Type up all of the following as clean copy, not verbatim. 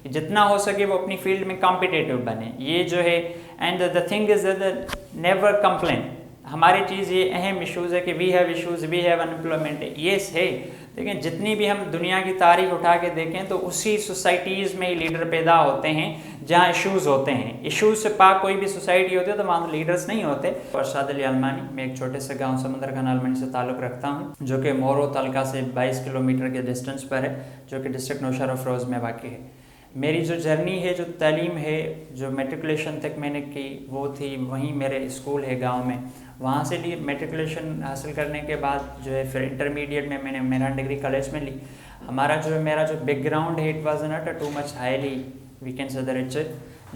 जितना हो सके वो अपनी फील्ड में कॉम्पिटिटिव बने, ये जो है। And the thing is never complain. हमारी चीज़ ये अहम इश्यूज़ है कि we have issues, we have unemployment, ये है। लेकिन जितनी भी हम दुनिया की तारीख उठा के देखें तो उसी सोसाइटीज़ में ही लीडर पैदा होते हैं जहाँ इश्यूज़ होते हैं। इश्यूज़ से पाक कोई भी सोसाइटी होती है तो वहाँ लीडर्स नहीं होते। अरशाद अली अलमानी, मैं एक छोटे से गांव समंदर खान अलमानी से ताल्लुक़ रखता हूँ, जो कि मोरो तलका से 22 किलोमीटर के डिस्टेंस पर है, जो कि डिस्ट्रिक्ट नौशहरा अफरोज़ में वाक़ है। मेरी जो जर्नी है, जो तालीम है, जो मेट्रिकुलेशन तक मैंने की वो थी, वहीं मेरे स्कूल है गाँव में, वहाँ से ली। मेट्रिकुलेशन हासिल करने के बाद जो है फिर इंटरमीडिएट में मैंने मेहरान डिग्री कॉलेज में ली। हमारा जो है मेरा जो बैकग्राउंड है, it was not too much highly we can say rich,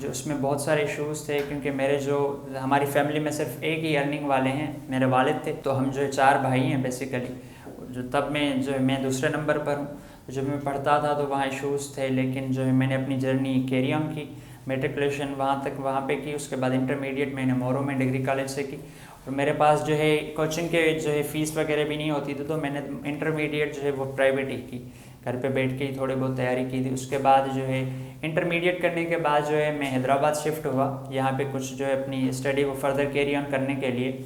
जो उसमें बहुत सारे इशूज़ थे, क्योंकि मेरे जो हमारी फैमिली में सिर्फ एक ही अर्निंग वाले हैं, मेरे वालिद थे। तो हम जो है 4 भाई हैं बेसिकली। जो तब मैं जो है मैं दूसरे नंबर पर हूँ। जब मैं पढ़ता था तो वहाँ इशूज़ थे, लेकिन जो है मैंने अपनी जर्नी कैरी ऑन की, मेट्रिकुलेशन वहाँ पे की। उसके बाद इंटरमीडिएट मैंने मोरो में डिग्री कॉलेज से की। और मेरे पास जो है कोचिंग के जो है फ़ीस वगैरह भी नहीं होती थी, तो मैंने इंटरमीडिएट जो है वो प्राइवेट ही की, घर पे बैठ के ही थोड़ी बहुत तैयारी की थी। उसके बाद जो है इंटरमीडिएट करने के बाद जो है मैं हैदराबाद शिफ्ट हुआ, यहाँ पे कुछ जो है अपनी स्टडी को फर्दर कैरी ऑन करने के लिए।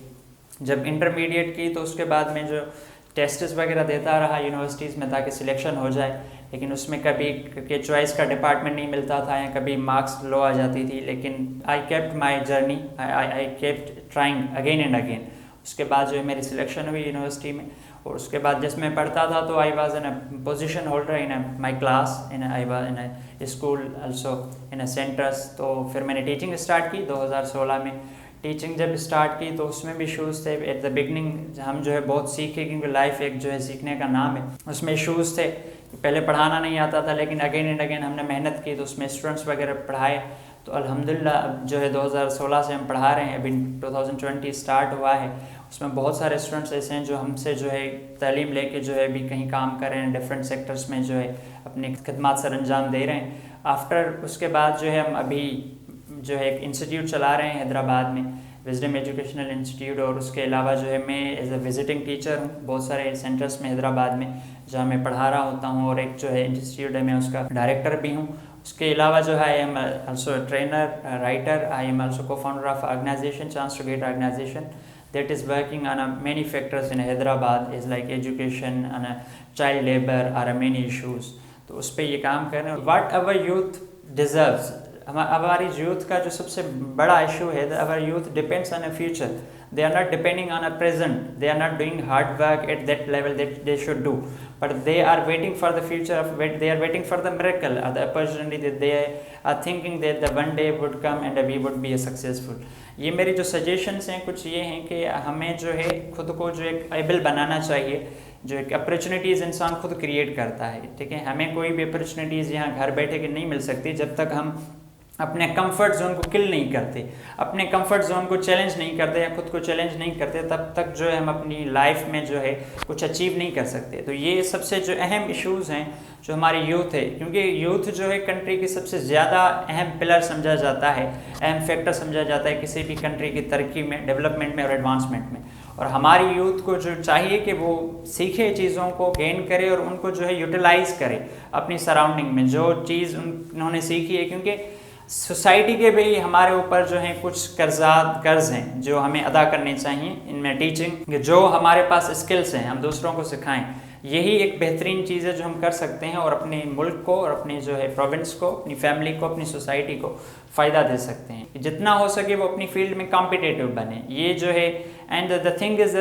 जब इंटरमीडिएट की तो उसके बाद मैं जो टेस्ट्स वगैरह देता रहा यूनिवर्सिटीज़ में ताकि सिलेक्शन हो जाए, लेकिन उसमें कभी के चॉइस का डिपार्टमेंट नहीं मिलता था या कभी मार्क्स लो आ जाती थी। लेकिन I kept my journey, I kept trying again and again. उसके बाद जो है मेरी सिलेक्शन हुई यूनिवर्सिटी में, और उसके बाद जिस मैं पढ़ता था तो I was in a position holder in my class, I was in a school also in a centres. तो फिर मैंने टीचिंग स्टार्ट की 2016 में। टीचिंग जब स्टार्ट की तो उसमें भी इशूज़ थे। एट द बिगनिंग हम जो है बहुत सीखे, क्योंकि लाइफ एक जो है सीखने का नाम है। उसमें इशूज़ थे, पहले पढ़ाना नहीं आता था, लेकिन अगेन एंड अगेन हमने मेहनत की तो उसमें स्टूडेंट्स वगैरह पढ़ाए। तो अल्हम्दुलिल्लाह अब जो है 2016 से हम पढ़ा रहे हैं, अभी 2020 स्टार्ट हुआ है। उसमें बहुत सारे स्टूडेंट्स ऐसे हैं जो हमसे जो है तालीम लेके जो है अभी कहीं काम कर रहे हैं, डिफरेंट सेक्टर्स में जो है अपनी खिदमत सर अंजाम दे रहे हैं। आफ्टर उसके बाद जो है हम अभी जो है एक इंस्टीट्यूट चला रहे हैं हैदराबाद में, विजडम एजुकेशनल इंस्टीट्यूट। और उसके अलावा जो है मैं एज अ विजिटिंग टीचर हूँ बहुत सारे सेंटर्स में हैदराबाद में, जहाँ मैं पढ़ा रहा होता हूँ। और एक जो है इंस्टीट्यूट है, मैं उसका डायरेक्टर भी हूँ। उसके अलावा जो है I am also trainer, writer. I am also co founder of organisation chance to get organisation that is working on many factors in Hyderabad, is like education and child labor are many issues। तो उस पर ये काम कर रहे हैं। What our youth deserves, हमारी youth का जो सबसे बड़ा इशू है, our youth depends on a future, they are not depending on a present, they are not doing hard work at that level that they should do, but they are waiting for the future of, they are waiting for the miracle or the opportunity that they are thinking that the one day would come and we would be successful। ये मेरी जो suggestions हैं कुछ ये हैं कि हमें जो है खुद को जो एक एबल बनाना चाहिए, जो एक अपॉर्चुनिटीज़ इंसान खुद क्रिएट करता है। ठीक है, हमें कोई भी अपॉर्चुनिटीज़ यहाँ घर बैठे के नहीं मिल सकती जब तक हम अपने कंफर्ट जोन को किल नहीं करते, अपने कंफर्ट जोन को चैलेंज नहीं करते या खुद को चैलेंज नहीं करते, तब तक जो है हम अपनी लाइफ में जो है कुछ अचीव नहीं कर सकते। तो ये सबसे जो अहम इश्यूज़ हैं जो हमारी यूथ है, क्योंकि यूथ जो है कंट्री की सबसे ज़्यादा अहम पिलर समझा जाता है, अहम फैक्टर समझा जाता है किसी भी कंट्री की तरक्की में, डेवलपमेंट में और एडवांसमेंट में। और हमारी यूथ को जो चाहिए कि वो सीखे चीज़ों को, गेन करे और उनको जो है यूटिलाइज़ करे अपनी सराउंडिंग में जो चीज़ उन्होंने सीखी है। क्योंकि सोसाइटी के भी हमारे ऊपर जो है कुछ कर्ज हैं जो हमें अदा करने चाहिए। इनमें टीचिंग, जो हमारे पास स्किल्स हैं हम दूसरों को सिखाएं, यही एक बेहतरीन चीज़ है जो हम कर सकते हैं और अपने मुल्क को और अपने जो है प्रोविंस को, अपनी फैमिली को, अपनी सोसाइटी को फ़ायदा दे सकते हैं। जितना हो सके वो अपनी फील्ड में कॉम्पिटिटिव बने, ये जो है। And the thing is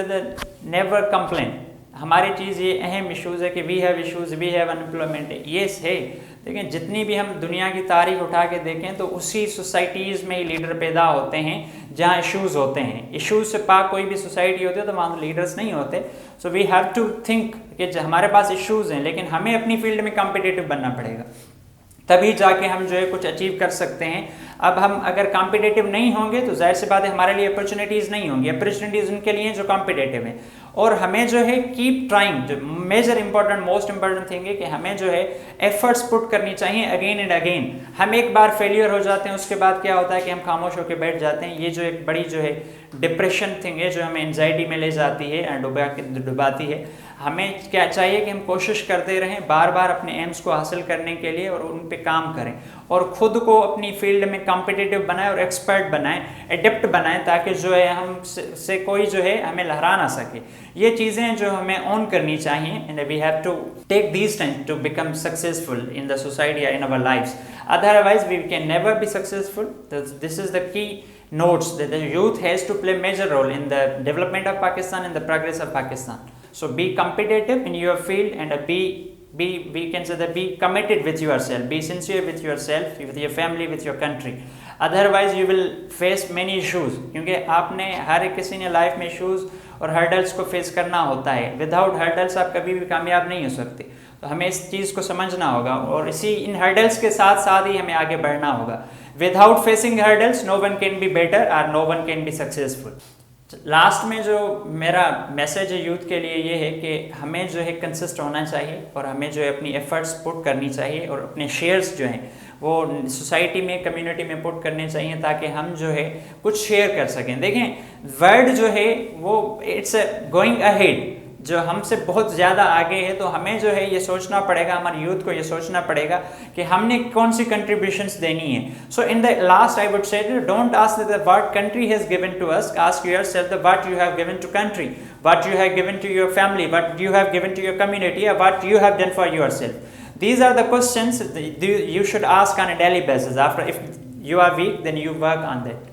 never complain. हमारी चीज़ ये अहम इश्यूज़ है कि we have issues, we have unemployment, ये है। लेकिन जितनी भी हम दुनिया की तारीख उठा के देखें तो उसी सोसाइटीज़ में ही लीडर पैदा होते हैं जहाँ इश्यूज़ होते हैं। इश्यूज़ से पाक कोई भी सोसाइटी होती है तो वहाँ लीडर्स नहीं होते। So we have to think कि हमारे पास इश्यूज़ हैं, लेकिन हमें अपनी फील्ड में कॉम्पिटिटिव बनना पड़ेगा, तभी जाके हम जो है कुछ अचीव कर सकते हैं। अब हम अगर कॉम्पिटिटिव नहीं होंगे तो जाहिर सी बात है हमारे लिए अपॉर्चुनिटीज़ नहीं होंगी। अपॉर्चुनिटीज़ उनके लिए जो कॉम्पिटिटिव हैं। और हमें जो है कीप ट्राइंग, जो major important most important thing है कि हमें जो है एफर्ट्स पुट करनी चाहिए अगेन एंड अगेन। हम एक बार फेलियर हो जाते हैं, उसके बाद क्या होता है कि हम खामोश होकर बैठ जाते हैं। ये जो एक बड़ी जो है डिप्रेशन थिंग है जो हमें एंजाइटी में ले जाती है एंड डुबाती है। हमें क्या चाहिए कि हम कोशिश करते रहें बार बार अपने एम्स को हासिल करने के लिए और उन पे काम करें और ख़ुद को अपनी फील्ड में कॉम्पिटिटिव बनाएं और एक्सपर्ट बनाएं, एडेप्ट बनाएं, ताकि जो है हम से कोई जो है हमें लहरा ना सके। ये चीज़ें जो हमें ऑन करनी चाहिए and we have to take these time to become successful in the society in our lifes, otherwise we can never be successful. This is the key notes that the youth has to play major role in the development of Pakistan and the progress of Pakistan. So be competitive in your field and we can say that be committed with yourself, be sincere with yourself, with your family, with your country. Otherwise you will face many issues, क्योंकि आपने हर किसी ने life में issues और hurdles को face करना होता है। विदाउट हर्डल्स आप कभी भी कामयाब नहीं हो सकते। तो हमें इस चीज़ को समझना होगा और इसी इन हर्डल्स के साथ साथ ही हमें आगे बढ़ना होगा। Without facing hurdles no one can be better और no one can be successful. Last में जो मेरा मैसेज है यूथ के लिए ये है कि हमें जो है कंसिस्ट होना चाहिए और हमें जो है अपनी एफर्ट्स पुट करनी चाहिए और अपने शेयर्स जो हैं वो सोसाइटी में, कम्युनिटी में पुट करने चाहिए, ताकि हम जो है कुछ शेयर कर सकें। देखें वर्ल्ड जो है वो इट्स गोइंग अहेड, जो हमसे बहुत ज़्यादा आगे है, तो हमें जो है ये सोचना पड़ेगा, हमारे यूथ को ये सोचना पड़ेगा कि हमने कौन सी कंट्रीब्यूशंस देनी है। So in the last I would say don't ask that what country has given to us, ask yourself that what you have given to country, what you have given to your family, what you have given to your community, और what you have done for yourself. These are the questions you should ask on a daily basis. After, if you are weak, then you work on that.